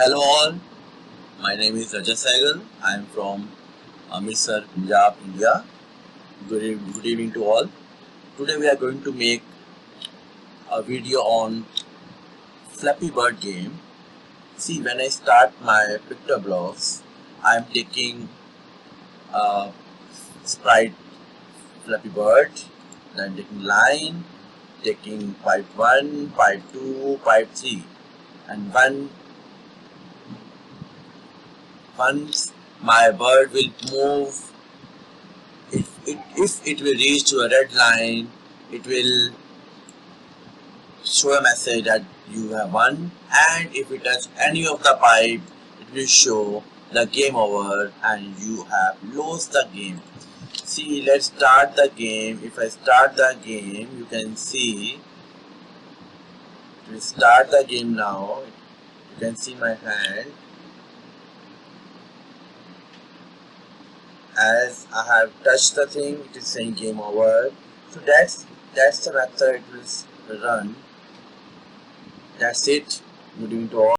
Hello all, my name is Rajat Saigal. I am from Amritsar, Punjab, India. Good evening to all. Today we are going to make a video on Flappy Bird game. See, when I start my picture blocks, I am taking a sprite Flappy Bird, then taking line, taking pipe 1, pipe 2, pipe 3, and once my bird will move, if it will reach to a red line, it will show a message that you have won, and if it touch any of the pipe, it will show the game over and you have lost the game. See, let's start the game. If I start the game, you can see it will start the game now. You can see my hand. As I have touched the thing, it is saying game over. So that's the method it will run. That's it. Good evening to all.